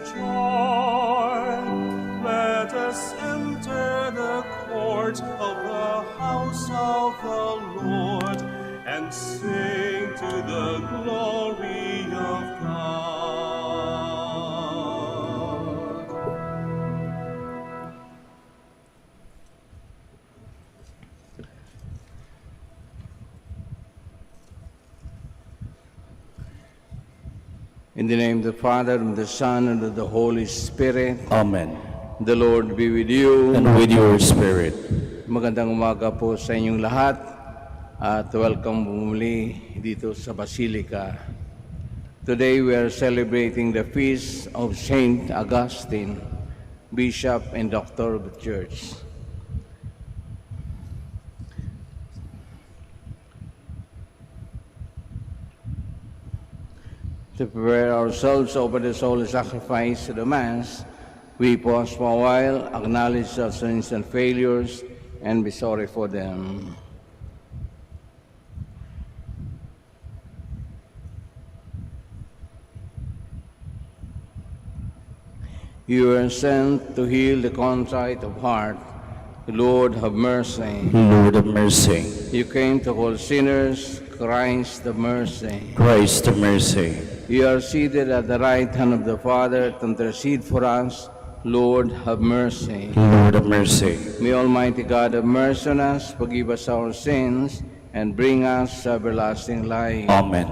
joy. Let us enter the court of the house of the Lord and sing to the glory of God. In the name of the Father, and the Son, and of the Holy Spirit. Amen. The Lord be with you. And with your spirit. Magandang umaga po sa inyong lahat at welcome muli dito sa Basilica. Today we are celebrating the feast of Saint Augustine, Bishop and Doctor of the Church. To prepare ourselves to offer this holy sacrifice to the Mass, we pause for a while, acknowledge our sins and failures, and be sorry for them. You are sent to heal the contrite of heart. Lord, have mercy. Lord of mercy. You came to call sinners. Christ, have mercy. Christ of mercy. You are seated at the right hand of the Father to intercede for us. Lord, have mercy. Lord of mercy. May Almighty God have mercy on us, forgive us our sins, and bring us to everlasting life. Amen.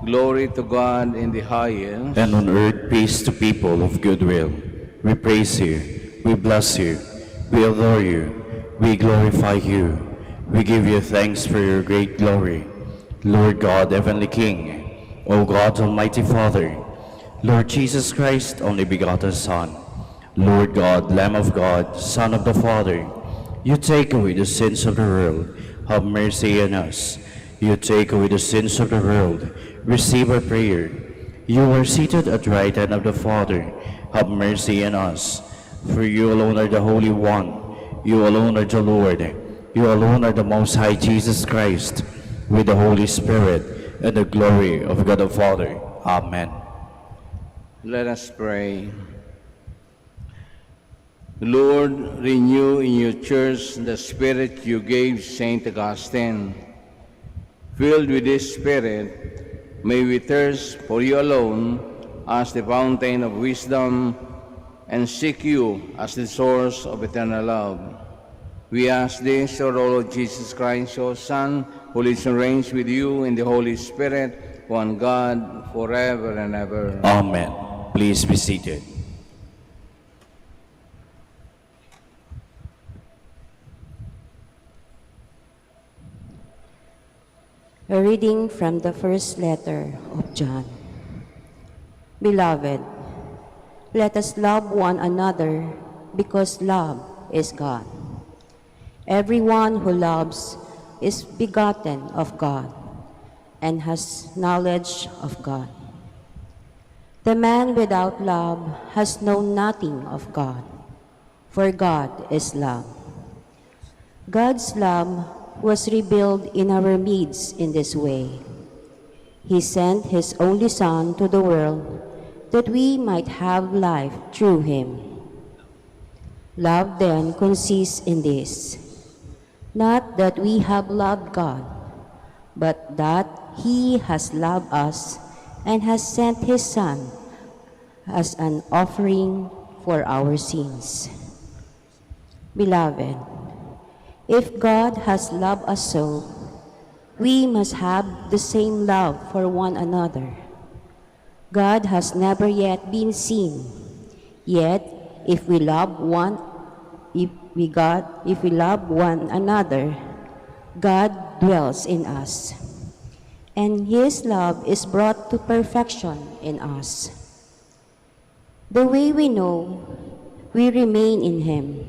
Glory to God in the highest. And on earth peace to people of good will. We praise you, we bless you, we adore you, we glorify you. We give you thanks for your great glory. Lord God, Heavenly King, O God, Almighty Father, Lord Jesus Christ, only begotten Son, Lord God, Lamb of God, Son of the Father, you take away the sins of the world, have mercy on us. You take away the sins of the world, receive our prayer. You are seated at the right hand of the Father, have mercy on us. For you alone are the Holy One, you alone are the Lord, you alone are the Most High Jesus Christ, with the Holy Spirit, and the glory of God the Father. Amen. Let us pray. Lord, renew in your church the spirit you gave Saint Augustine. Filled with this spirit, may we thirst for you alone as the fountain of wisdom and seek you as the source of eternal love. We ask this through our Lord Jesus Christ, your Son, who lives and reigns with you in the Holy Spirit, one God, forever and ever. Amen. Please be seated. A reading from the first letter of John. Beloved, let us love one another because love is God. Everyone who loves is begotten of God and has knowledge of God. The man without love has known nothing of God, for God is love. God's love was revealed in our midst in this way. He sent His only Son to the world that we might have life through Him. Love then consists in this, not that we have loved God, but that He has loved us and has sent His Son as an offering for our sins. Beloved, if God has loved us so, we must have the same love for one another. God has never yet been seen, yet if we love one another, God dwells in us, and His love is brought to perfection in us. The way we know we remain in Him,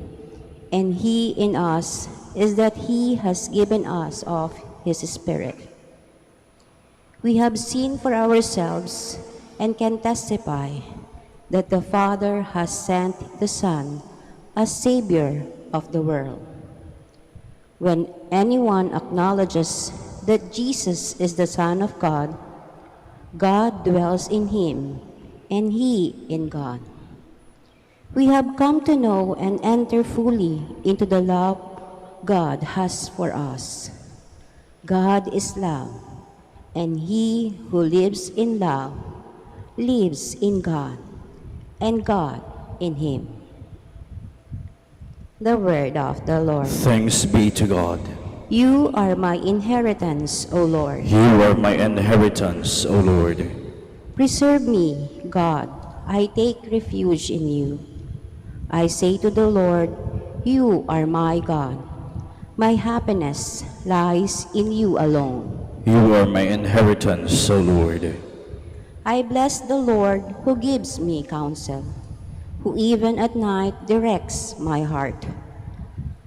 and He in us, is that He has given us of His Spirit. We have seen for ourselves and can testify that the Father has sent the Son as Savior of the world. When anyone acknowledges that Jesus is the Son of God, God dwells in him, and he in God. We have come to know and enter fully into the love God has for us. God is love, and he who lives in love lives in God, and God in him. The word of the Lord. Thanks be to God. You are my inheritance, O Lord. You are my inheritance, O Lord. Preserve me, God. I take refuge in you. I say to the Lord, you are my God. My happiness lies in you alone. You are my inheritance, O Lord. I bless the Lord who gives me counsel, who even at night directs my heart.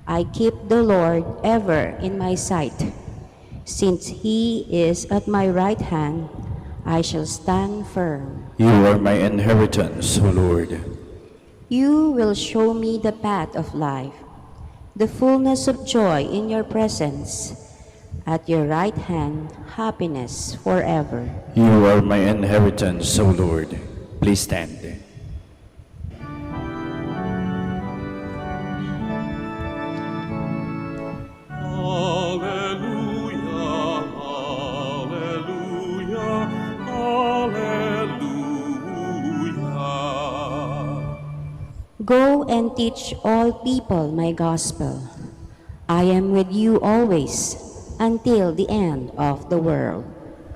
I keep the Lord ever in my sight. Since he is at my right hand, I shall stand firm. You are my inheritance, O Lord. You will show me the path of life, the fullness of joy in your presence. At your right hand, happiness forever. You are my inheritance, O Lord. Please stand. Hallelujah, hallelujah, hallelujah. Go and teach all people my gospel. I am with you always until the end of the world.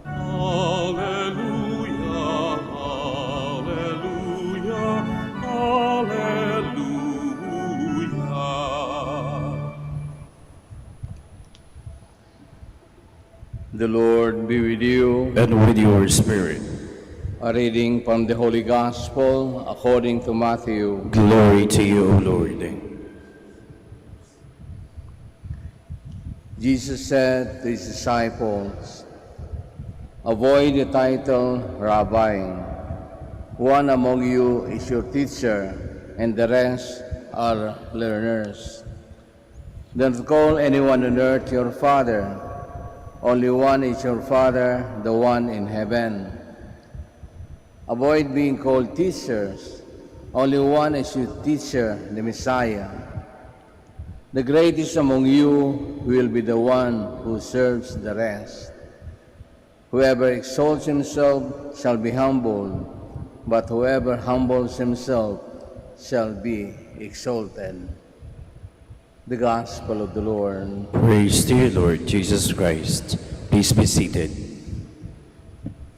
Hallelujah, hallelujah, hallelujah. The Lord be with you. And with your spirit. A reading from the Holy Gospel according to Matthew. Glory to you, O Lord. Jesus said to his disciples, avoid the title Rabbi. One among you is your teacher, and the rest are learners. Don't call anyone on earth your father. Only one is your Father, the one in heaven. Avoid being called teachers. Only one is your teacher, the Messiah. The greatest among you will be the one who serves the rest. Whoever exalts himself shall be humbled, but whoever humbles himself shall be exalted. The Gospel of the Lord. Praise to you, Lord Jesus Christ. Please be seated.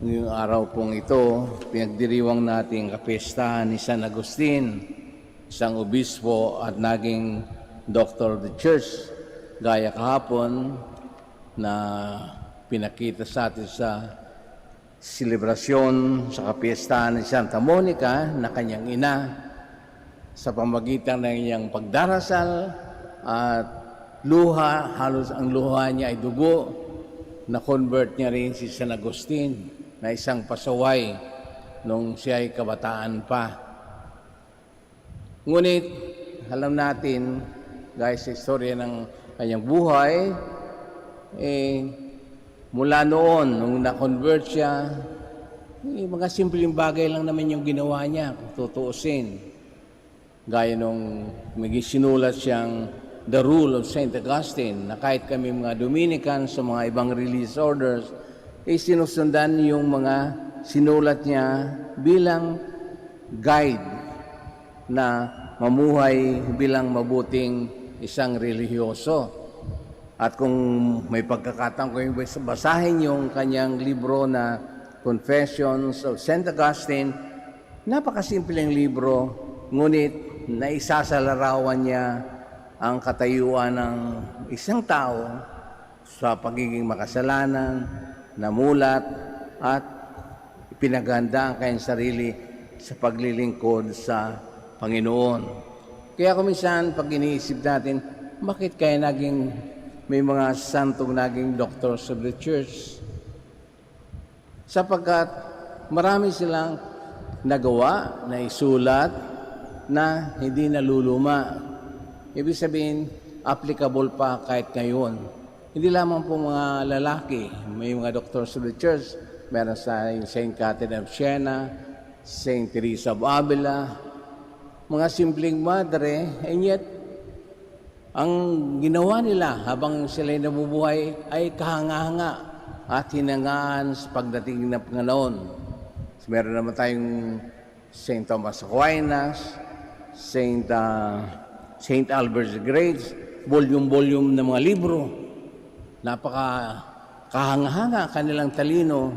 Ngayong araw pong ito, pinagdiriwang nating kapistahan ni San Augustine, isang obispo at naging doctor of the church, gaya kahapon na pinakita sa atin sa selebrasyon sa kapistahan ni Santa Monica na kanyang ina sa pamagitan ng iyang pagdarasal at luha, halos ang luha niya ay dugo, na-convert niya rin si San Augustine na isang pasaway nung siya ay kabataan pa. Ngunit, alam natin, guys, sa istorya ng kanyang buhay, mula noon, nung na-convert siya, mga simpleng bagay lang naman yung ginawa niya, kung tutuusin. Gaya nung may sinulat siyang The Rule of St. Augustine, na kahit kami mga Dominican sa mga ibang religious orders, sinusundan yung mga sinulat niya bilang guide na mamuhay bilang mabuting isang relihiyoso. At kung may pagkakataon ko yung basahin yung kanyang libro na Confessions of St. Augustine, napakasimpleng libro, ngunit naisasalarawan niya ang katayuan ng isang tao sa pagiging makasalanan, namulat, at pinaganda ang kanyang sarili sa paglilingkod sa Panginoon. Kaya kuminsan, pag iniisip natin, bakit kaya naging may mga santong naging doctors of the church? Sapagkat marami silang nagawa, na isulat, na hindi naluluma. Ibig sabihin, applicable pa kahit ngayon. Hindi lamang po mga lalaki, may mga doctors of the church, meron sa St. Catherine of Siena, Saint Teresa of Avila, mga simpleng madre, and yet, ang ginawa nila habang sila'y nabubuhay ay kahanga-hanga at hinangaan sa pagdating ng Panginoon. So, meron naman tayong Saint Thomas Aquinas, Saint Albert the Great, volume-volume ng mga libro. Napaka kahanga-hanga kanilang talino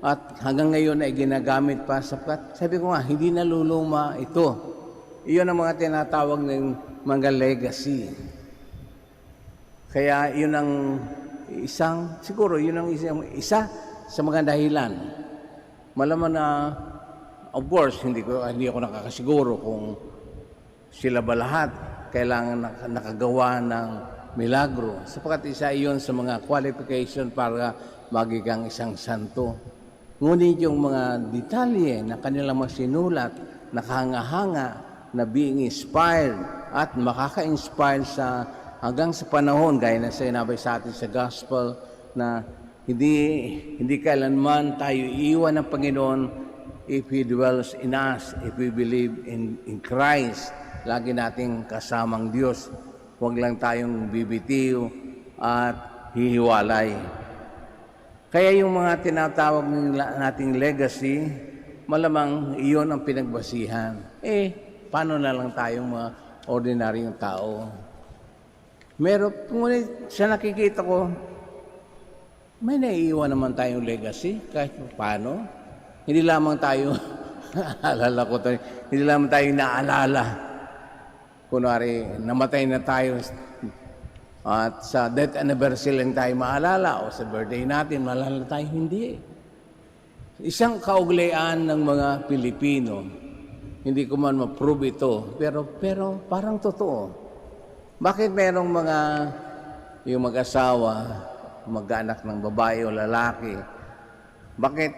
at hanggang ngayon ay ginagamit pa sapagkat sabi ko nga, hindi naluluma ito. Iyon ang mga tinatawag ng mga legacy. Kaya yun ang siguro yun ang isa sa mga dahilan. Malaman na, of course, hindi ako nakakasiguro kung sila ba lahat kailangan nakagawa ng milagro. Sapagkat isa iyon sa mga qualification para maging isang santo. Ngunit yung mga detalye na kanilang masinulat, nakahanga-hanga, na being inspired at makaka-inspire hanggang sa panahon, gaya na sinabi sa atin sa gospel, na hindi kailanman tayo iiwan ng Panginoon if He dwells in us, if we believe in Christ. Lagi nating kasamang Diyos. Huwag lang tayong bibitiw at hihiwalay. Kaya yung mga tinatawag nating legacy, malamang iyon ang pinagbasihan. Paano na lang tayong mga ordinaryong tao? Ngunit sa nakikita ko, may naiiwan naman tayong legacy kahit paano. Hindi lamang tayo, hindi lamang tayo naalala. Kunwari, namatay na tayo at sa death anniversary lang tayo maalala o sa birthday natin, maalala tayo. Hindi. Isang kaugalian ng mga Pilipino, hindi ko man ma-prove ito, pero parang totoo. Bakit merong yung mag-asawa, mag-anak ng babae o lalaki? Bakit?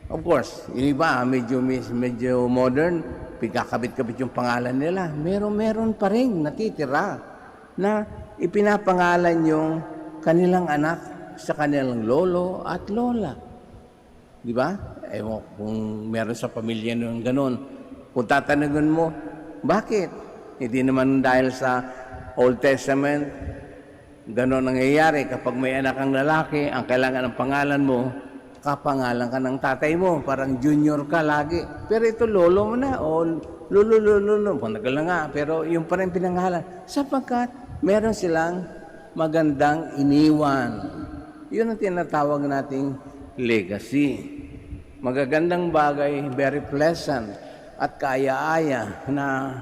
Of course, yung iba, medyo modern, pagkakabit-kabit yung pangalan nila. Meron pa rin natitira na ipinapangalan yung kanilang anak sa kanilang lolo at lola. Di ba? Ewan kung meron sa pamilya nung ganun. Kung tatanungin mo, bakit? Hindi naman dahil sa Old Testament, gano'n nangyayari. Kapag may anak ang lalaki, ang kailangan ng pangalan mo, kapangalan ka ng tatay mo. Parang junior ka lagi. Pero ito, lolo mo na. O lolo. Panagal na nga. Pero yung pa rin pinangalan. Sapagkat meron silang magandang iniwan. Yun ang tinatawag nating legacy. Magagandang bagay, very pleasant. At kaya-aya na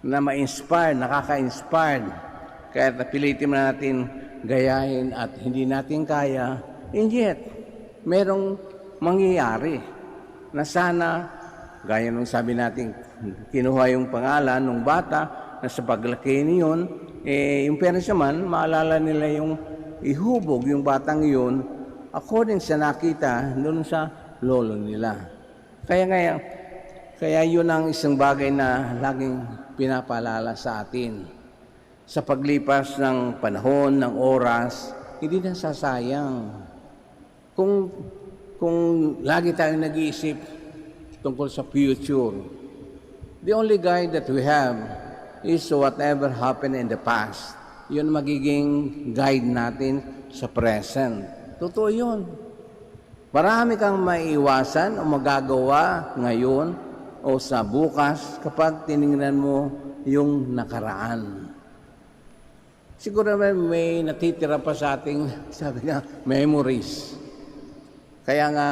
ma-inspire, nakaka-inspire. Kaya napilitin natin gayahin at hindi natin kaya. And yet, merong mangyayari na sana, gaya nung sabi natin, kinuha yung pangalan ng bata na sa paglaki niyon, yung parents naman, maalala nila yung ihubog yung batang yun according sa nakita doon sa lolo nila. Kaya yun ang isang bagay na laging pinapaalala sa atin. Sa paglipas ng panahon, ng oras, hindi na sasayang. Kung lagi tayong nag-iisip tungkol sa future, the only guide that we have is whatever happened in the past. Yun magiging guide natin sa present. Totoo yun. Marami kang maiiwasan o magagawa ngayon o sa bukas kapag tiningnan mo yung nakaraan. Siguro may natitira pa sa ating, sabi nga, memories. Kaya nga,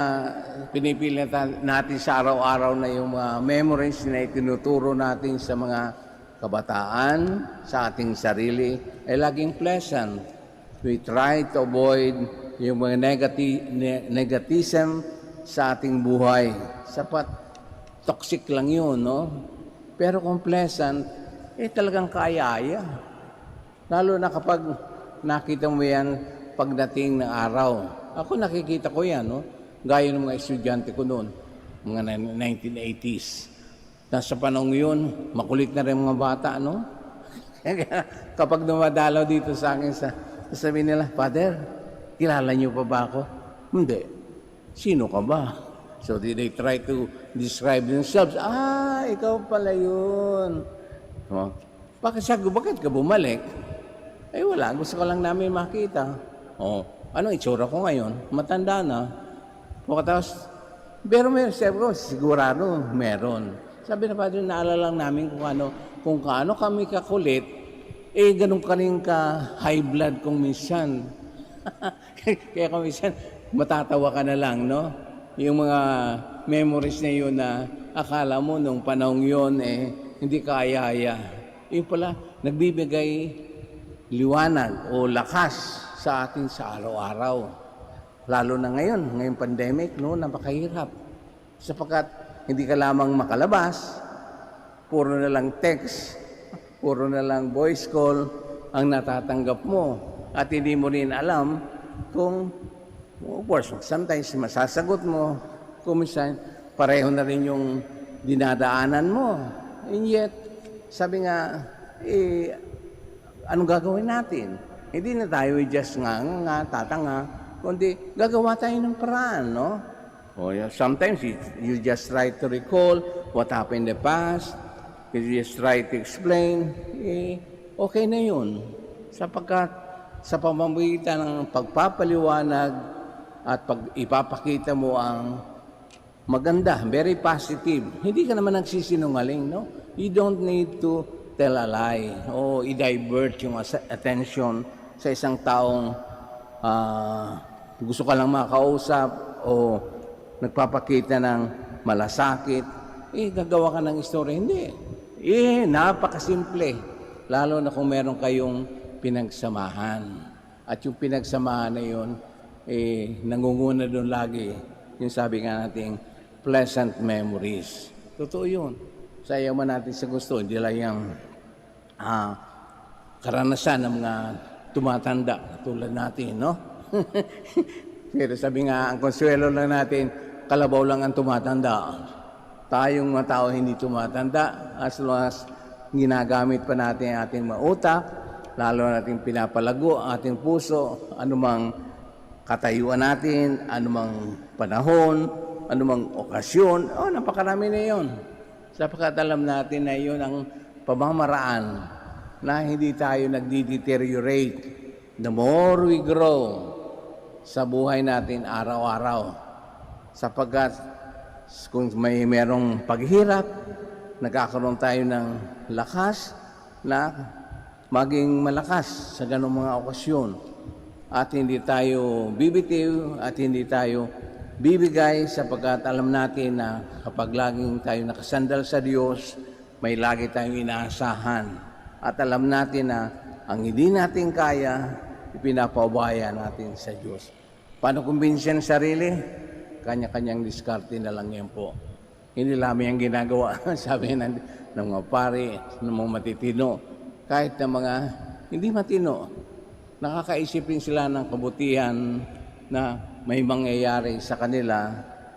pinipili natin sa araw-araw na yung mga memories na itinuturo natin sa mga kabataan, sa ating sarili, ay laging pleasant. We try to avoid yung mga negativism sa ating buhay. Toxic lang yun, no? Pero kung pleasant, talagang kaya-aya. Lalo na kapag nakita mo yan pagdating ng araw. Ako nakikita ko yan, no? Gaya ng mga estudyante ko noon, mga 1980s. Nasa panahon yun, makulit na rin mga bata, no? Kapag dumadalaw dito sa akin, sasabihin nila, Father, kilala niyo pa ba ako? Hindi. Sino ka ba? So they try to describe themselves, ikaw pala yun. Oh, bakit ka bumalik? Eh wala, gusto ko lang namin makita. Oh, anong itsura ko ngayon? Matanda na. Pagkatapos, pero sabi ko, sigurado meron. Sabi na Padre, naalala lang namin kung kaano kami kakulit, ganun ka rin ka high blood kung minsan. Kaya kung minsan, matatawa ka na lang, no? Yung mga memories na yun na akala mo nung panahong yun, hindi kaya-aya. Yung pala, nagbibigay liwanag o lakas sa atin sa araw-araw. Lalo na ngayong pandemic, no, napakahirap. Sapagkat hindi ka lamang makalabas, puro na lang text, puro na lang voice call ang natatanggap mo. At hindi mo rin alam kung, of course, sometimes masasagot mo, kung minsan pareho na rin yung dinadaanan mo. And yet, sabi nga, anong gagawin natin? Hindi na tayo just tatanga, kundi gagawa tayo ng paraan, no? Sometimes you just try to recall what happened in the past, you just try to explain, okay na yun. Sapagkat sa pamamagitan ng pagpapaliwanag at ipapakita mo ang maganda, very positive, hindi ka naman nagsisinungaling, no? You don't need to tell a lie o i-divert yung attention sa isang taong gusto ka lang makausap o nagpapakita ng malasakit, gagawa ka ng istorya. Hindi. Napakasimple. Lalo na kung meron kayong pinagsamahan. At yung pinagsamahan na yun, nangunguna doon lagi. Yung sabi nga natin, pleasant memories. Totoo yun. Sayaw man natin sa gusto, hindi lang yung karanasan ng mga tumatanda tulad natin, no? Pero sabi nga, ang konsuelo lang natin, kalabaw lang ang tumatanda. Tayong mga tao hindi tumatanda, as long as ginagamit pa natin ang ating mga utak, lalo natin pinapalago ang ating puso, anumang katayuan natin, anumang panahon, anumang okasyon, napakarami na yun. Sapagkat alam natin na yun ang pamamaraan na hindi tayo nagdi-deteriorate. The more we grow sa buhay natin araw-araw. Sapagkat kung merong paghihirap, nagkakaroon tayo ng lakas na maging malakas sa ganong mga okasyon. At hindi tayo bibitiw at hindi tayo bibigay sapagkat alam natin na kapag laging tayo nakasandal sa Diyos, may lagi tayong inaasahan. At alam natin na ang hindi natin kaya, ipinapaubaya natin sa Diyos. Paano kumbinsin ang sarili? Kanya-kanyang diskarte na lang yan po. Hindi lamang yung ginagawa, sabi ng mga pari, ng mga matitino. Kahit ng mga hindi matino, nakakaisip rin sila ng kabutihan na may mangyayari sa kanila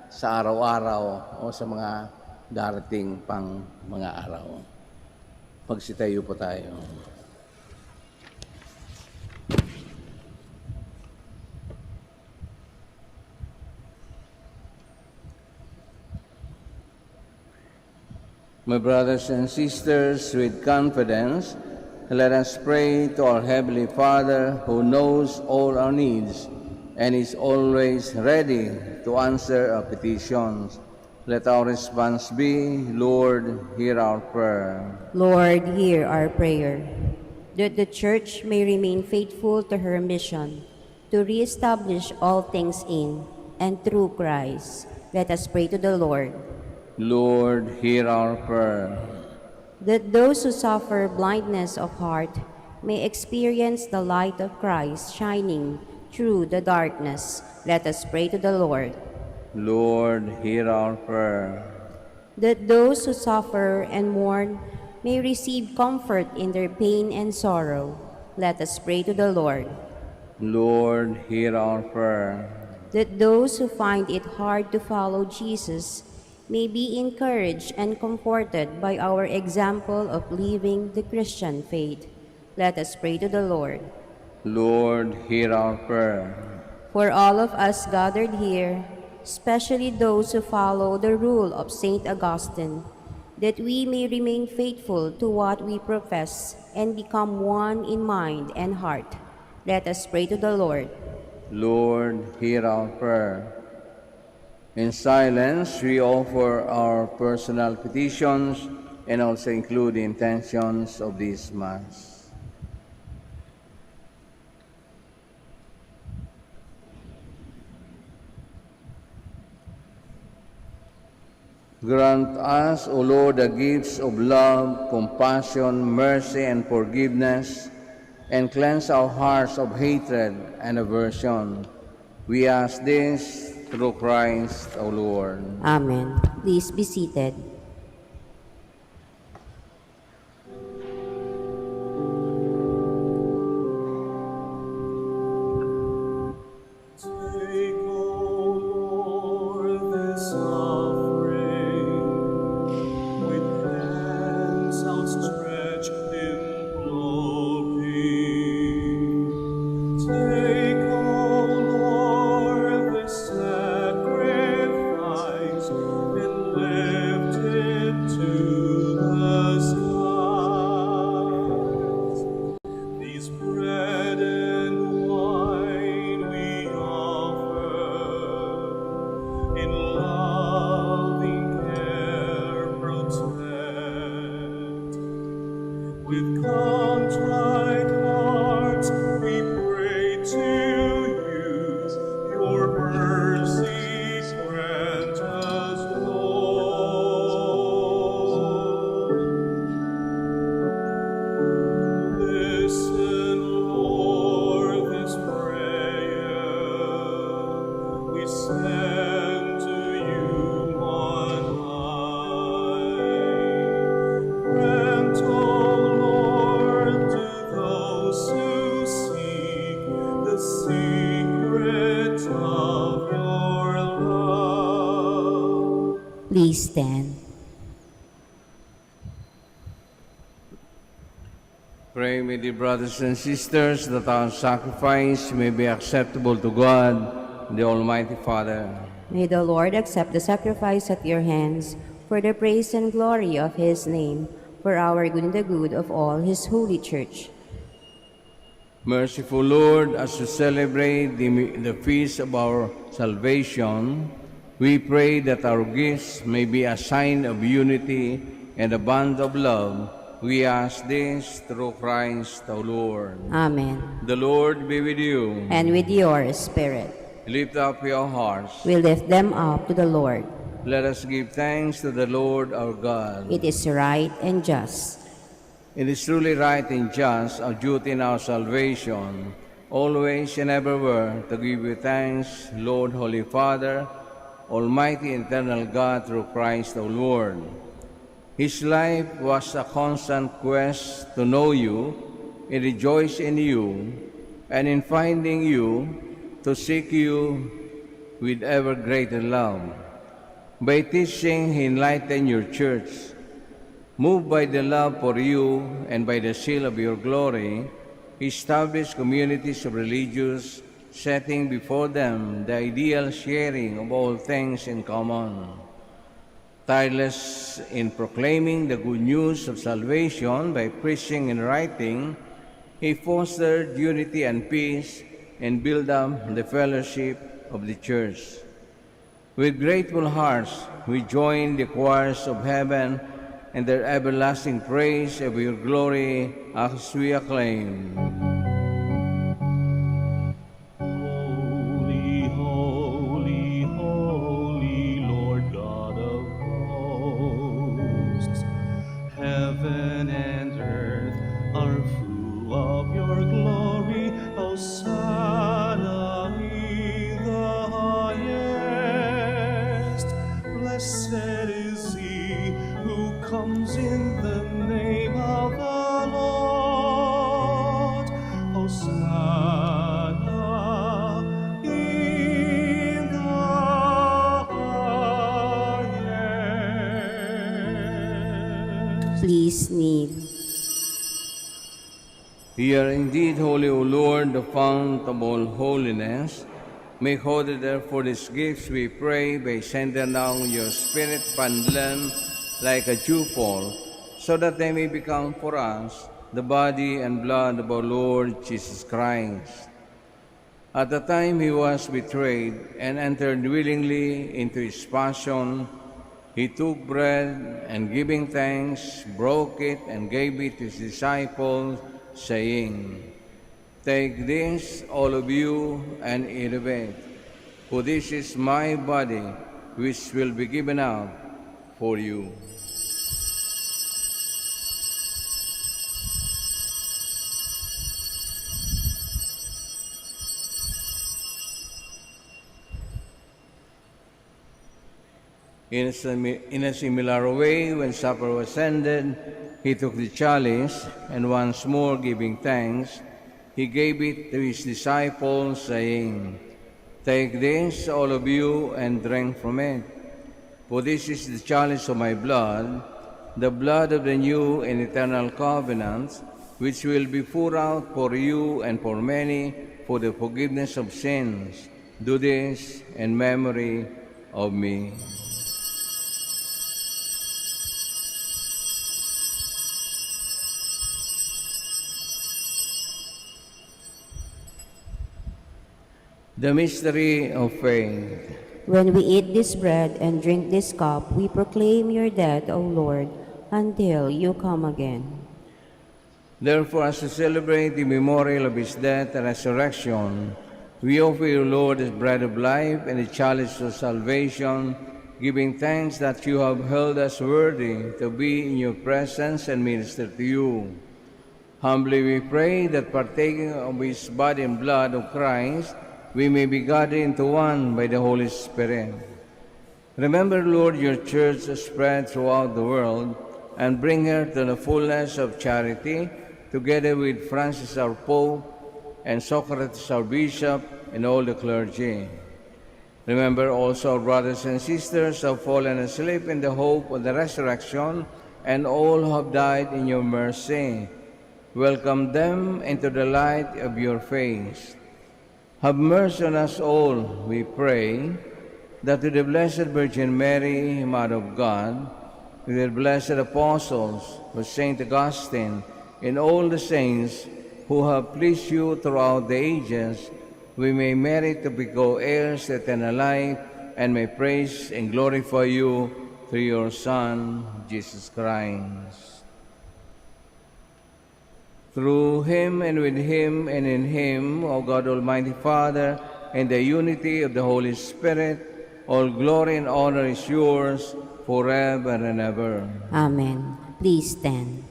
sa araw-araw o sa mga darating pang mga araw. Pagsitayo po tayo. My brothers and sisters, with confidence, let us pray to our Heavenly Father who knows all our needs and is always ready to answer our petitions. Let our response be, Lord, hear our prayer. Lord, hear our prayer. That the Church may remain faithful to her mission to reestablish all things in and through Christ. Let us pray to the Lord. Lord, hear our prayer. That those who suffer blindness of heart may experience the light of Christ shining through the darkness. Let us pray to the Lord. Lord, hear our prayer. That those who suffer and mourn may receive comfort in their pain and sorrow. Let us pray to the Lord. Lord, hear our prayer. That those who find it hard to follow Jesus may be encouraged and comforted by our example of living the Christian faith. Let us pray to the Lord. Lord, hear our prayer. For all of us gathered here, especially those who follow the rule of Saint Augustine, that we may remain faithful to what we profess and become one in mind and heart. Let us pray to the Lord. Lord, hear our prayer. In silence, we offer our personal petitions and also include the intentions of this Mass. Grant us, O Lord, the gifts of love, compassion, mercy, and forgiveness, and cleanse our hearts of hatred and aversion. We ask this through Christ our Lord. Amen. Please be seated. Take, O Lord, this offering, with hands outstretched imploring. Take, O Lord, this sacrifice, and lift it to the skies. These bread and wine we offer, in loving care protect. With contrite hearts we pray to you, your mercy grant us, Lord. Listen, Lord, this prayer we send to you on high. Grant, O Lord, to those who seek the secret of your love. Please stand. Pray, my dear brothers and sisters, that our sacrifice may be acceptable to God, the Almighty Father. May the Lord accept the sacrifice at your hands for the praise and glory of his name, for our good and the good of all his holy church. Merciful Lord, as we celebrate the feast of our salvation, we pray that our gifts may be a sign of unity and a bond of love. We ask this through Christ our Lord. Amen. The Lord be with you. And with your spirit, Lift up your hearts. we lift them up to the Lord. Let us give thanks to the Lord our God. It is right and just. It is truly right and just, our duty and our salvation, always and everywhere to give you thanks, Lord, Holy Father, Almighty and eternal God, through Christ our Lord. His life was a constant quest to know you, and rejoice in you, and in finding you, to seek you with ever greater love. By teaching, he enlightened your church. Moved by the love for you and by the seal of your glory, he established communities of religious, setting before them the ideal sharing of all things in common. Tireless in proclaiming the good news of salvation by preaching and writing, he fostered unity and peace and built up the fellowship of the church. With grateful hearts, we join the choirs of heaven and their everlasting praise of your glory as we acclaim. Holy, holy, holy, Lord God of hosts. Heaven and earth are full of your glory. Hosanna in the highest. Blessed is he who comes in the name of the Lord. Hosanna in the highest. Please kneel. You are indeed holy, O Lord, the fount of all holiness. Make holy therefore these gifts, we pray, by sending down your Spirit upon them like a dewfall, so that they may become for us the body and blood of our Lord Jesus Christ. At the time he was betrayed and entered willingly into his passion, he took bread and giving thanks, broke it and gave it to his disciples, saying, "Take this, all of you, and eat of it, for this is my body, which will be given up for you." In a similar way, when supper was ended, he took the chalice, and once more giving thanks, he gave it to his disciples, saying, "Take this, all of you, and drink from it. For this is the chalice of my blood, the blood of the new and eternal covenant, which will be poured out for you and for many for the forgiveness of sins. Do this in memory of me." The mystery of faith. When we eat this bread and drink this cup, we proclaim your death, O Lord, until you come again. Therefore, as we celebrate the memorial of his death and resurrection, we offer you, Lord, the bread of life and the chalice of salvation, giving thanks that you have held us worthy to be in your presence and minister to you. Humbly we pray that partaking of his body and blood of Christ, we may be gathered into one by the Holy Spirit. Remember, Lord, your church spread throughout the world, and bring her to the fullness of charity, together with Francis our Pope, and Socrates our Bishop, and all the clergy. Remember also our brothers and sisters who have fallen asleep in the hope of the resurrection, and all who have died in your mercy. Welcome them into the light of your face. Have mercy on us all, we pray, that with the Blessed Virgin Mary, Mother of God, with the blessed apostles, with Saint Augustine, and all the saints who have pleased you throughout the ages, we may merit to be co-heirs to eternal life, and may praise and glorify you through your Son, Jesus Christ. Through him, and with him, and in him, O God, Almighty Father, in the unity of the Holy Spirit, all glory and honor is yours forever and ever. Amen. Please stand.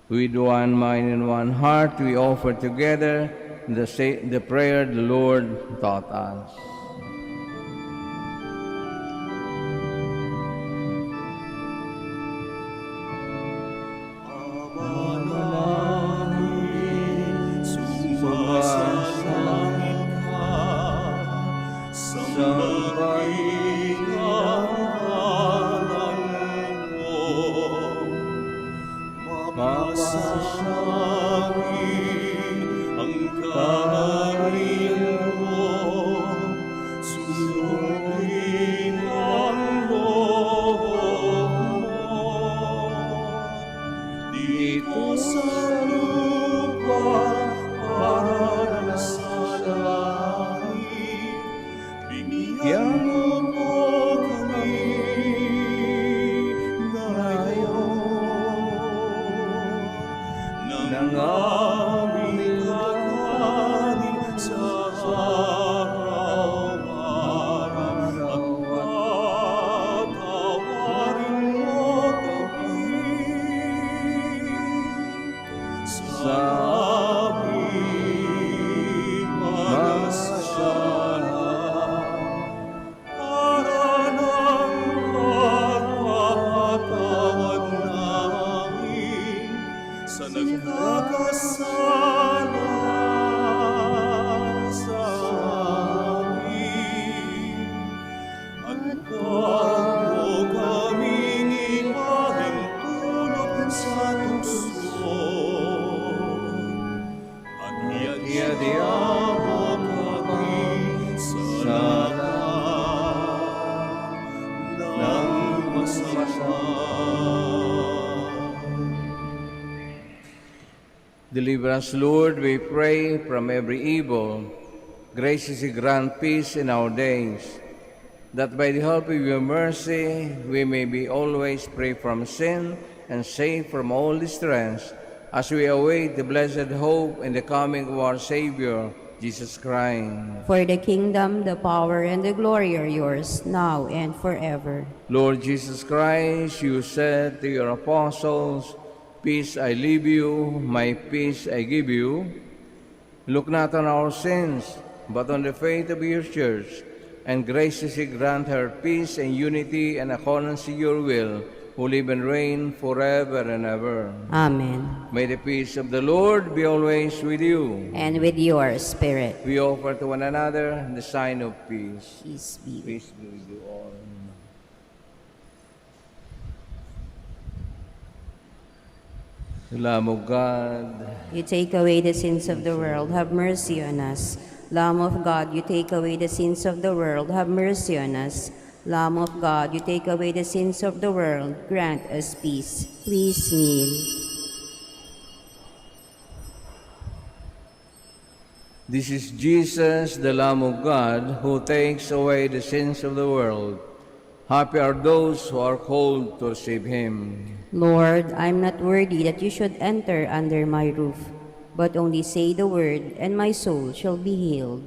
With one mind and one heart, we offer together the prayer the Lord taught us. Deliver us, Lord, we pray, from every evil. Graciously grant peace in our days, that by the help of your mercy we may be always free from sin and safe from all distress, as we await the blessed hope and the coming of our Savior, Jesus Christ. For the kingdom, the power, and the glory are yours, now and forever. Lord Jesus Christ, you said to your apostles, "Peace I leave you, my peace I give you." Look not on our sins, but on the faith of your church, and graciously grant her peace and unity and accordance to your will, who live and reign forever and ever. Amen. May the peace of the Lord be always with you. And with your spirit. We offer to one another the sign of peace. Peace be. Peace be with you all. The Lamb of God, You take away the sins of the world, have mercy on us. Lamb of God, you take away the sins of the world, have mercy on us. Lamb of God, you take away the sins of the world, grant us peace. Please kneel. this is Jesus, the Lamb of God, who takes away the sins of the world. Happy are those who are called to receive him. Lord, I am not worthy that you should enter under my roof, but only say the word, and my soul shall be healed.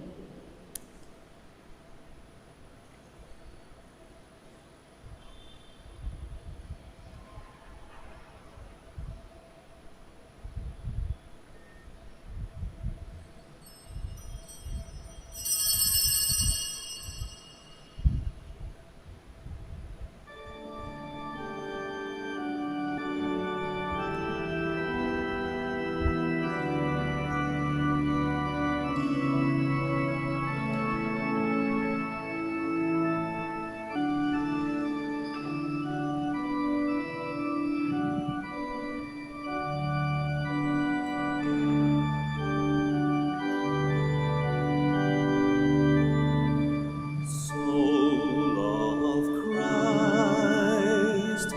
Soul of Christ,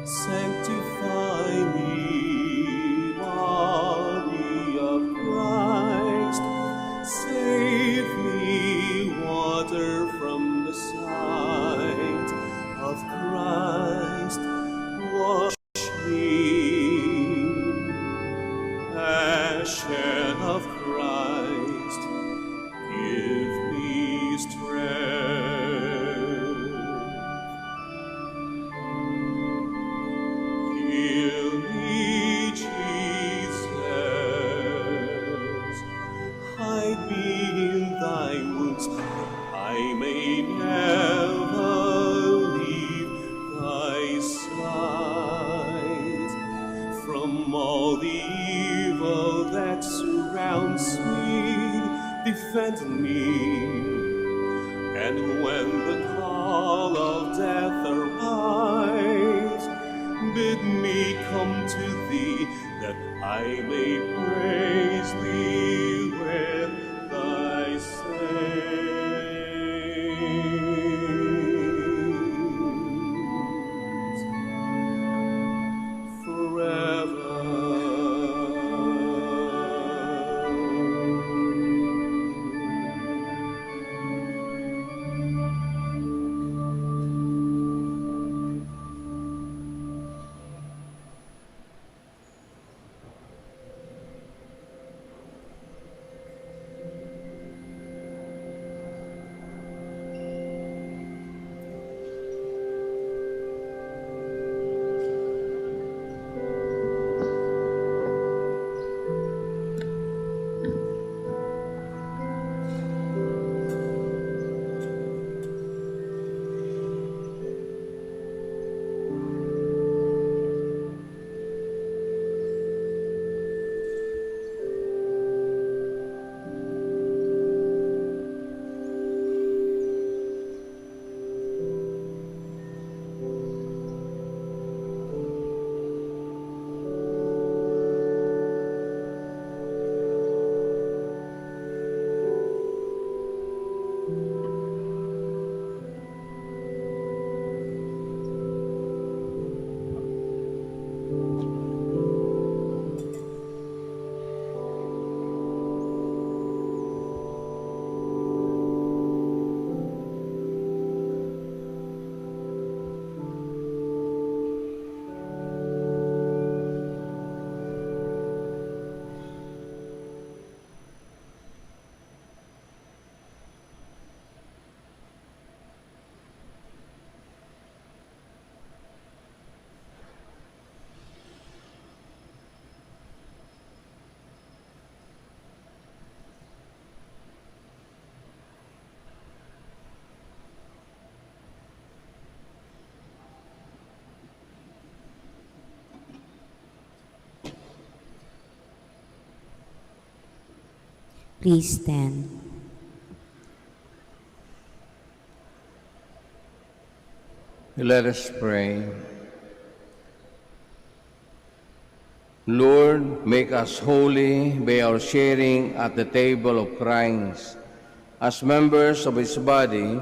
sanctify me. Body of Christ, save me. Water from the sight of Christ, wash me. Passion of Christ, give me strength. Heal me, Jesus. Hide me in thy wounds, that I may never leave thy side. From all the evil that surrounds me, defend me. And when the call of death arrives, bid me come to thee, that I may praise thee with thy saints forever. Please stand. Let us pray. Lord, make us holy by our sharing at the table of Christ. As members of His body,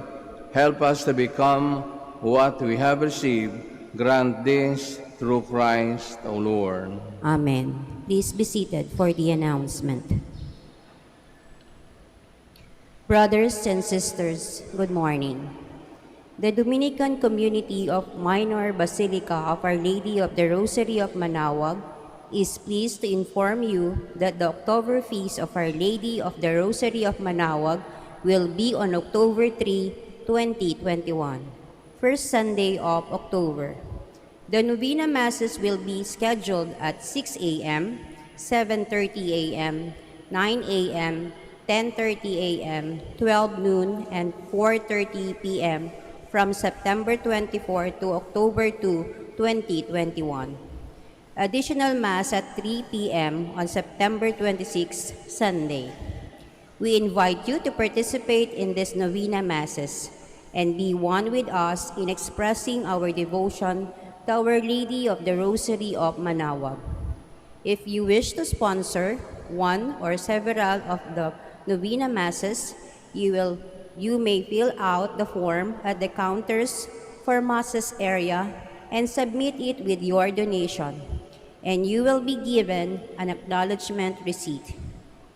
help us to become what we have received. Grant this through Christ our Lord. Amen. Please be seated for the announcement. Brothers and sisters, good morning. The Dominican community of Minor Basilica of Our Lady of the Rosary of Manaoag is pleased to inform you that the October feast of Our Lady of the Rosary of Manaoag will be on October 3, 2021, first Sunday of October. The Novena Masses will be scheduled at 6 a.m., 7:30 a.m., 9 a.m., 10:30 a.m., 12 noon, and 4:30 p.m. from September 24 to October 2, 2021. Additional Mass at 3 p.m. on September 26, Sunday. We invite you to participate in these Novena Masses and be one with us in expressing our devotion to Our Lady of the Rosary of Manaoag. If you wish to sponsor one or several of the Novena Masses, you may fill out the form at the counters for Masses area and submit it with your donation, and you will be given an acknowledgement receipt.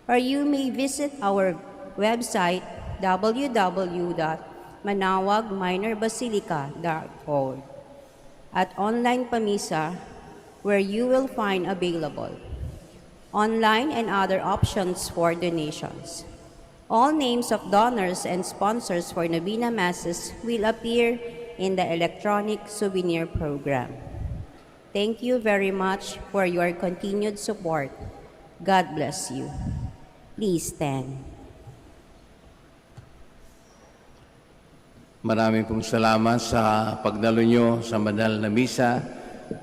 Or you may visit our website www.manaoagminorbasilica.org at online pamisa, where you will find available online and other options for donations. All names of donors and sponsors for Novena Masses will appear in the electronic souvenir program. Thank you very much for your continued support. God bless you. Please stand. Maraming pong salamat sa pagdalo nyo sa banal na misa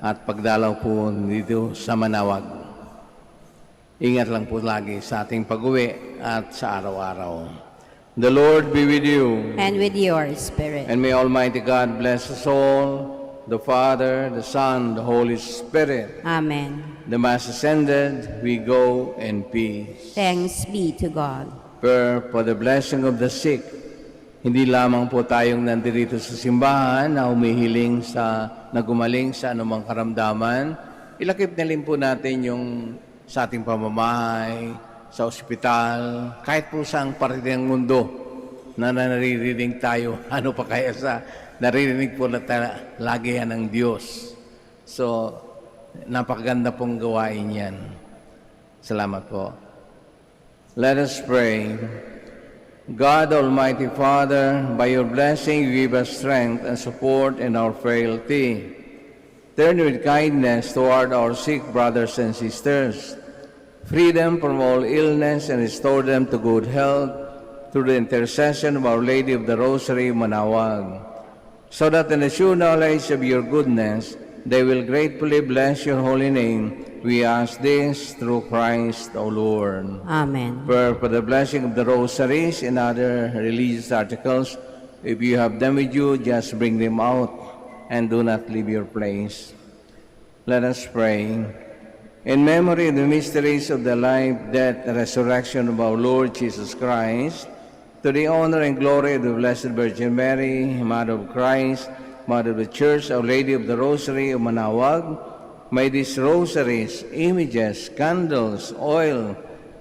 at pagdalaw po dito sa Manaoag. Ingat lang po lagi sa ating pag-uwi at sa araw-araw. The Lord be with you. And with your spirit. And may Almighty God bless us all, the Father, the Son, the Holy Spirit. Amen. The Mass is ended. We go in peace. Thanks be to God. Prayer for the blessing of the sick. Hindi lamang po tayong nandito sa simbahan na humihiling na gumaling sa anumang karamdaman. Ilakip na rin po natin yung sa ating pamamahay, sa ospital, kahit po saang parte ng mundo na naririnig tayo, ano pa kaya sa naririnig po na lagi yan ng Diyos. So, napakaganda pong gawain yan. Salamat po. Let us pray. God, Almighty Father, by your blessing, you give us strength and support in our frailty. Turn with kindness toward our sick brothers and sisters. Free them from all illness and restore them to good health through the intercession of Our Lady of the Rosary, Manaoag, so that in the true knowledge of your goodness, they will gratefully bless your holy name. We ask this through Christ our Lord. Amen. Prayer for the blessing of the rosaries and other religious articles. If you have them with you, just bring them out and do not leave your place. Let us pray. In memory of the mysteries of the life, death, and resurrection of our Lord Jesus Christ, to the honor and glory of the Blessed Virgin Mary, Mother of Christ, Mother of the Church, Our Lady of the Rosary of Manaoag, may these rosaries, images, candles, oil,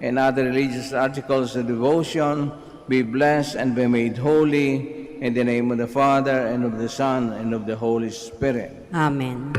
and other religious articles of devotion be blessed and be made holy in the name of the Father, and of the Son, and of the Holy Spirit. Amen.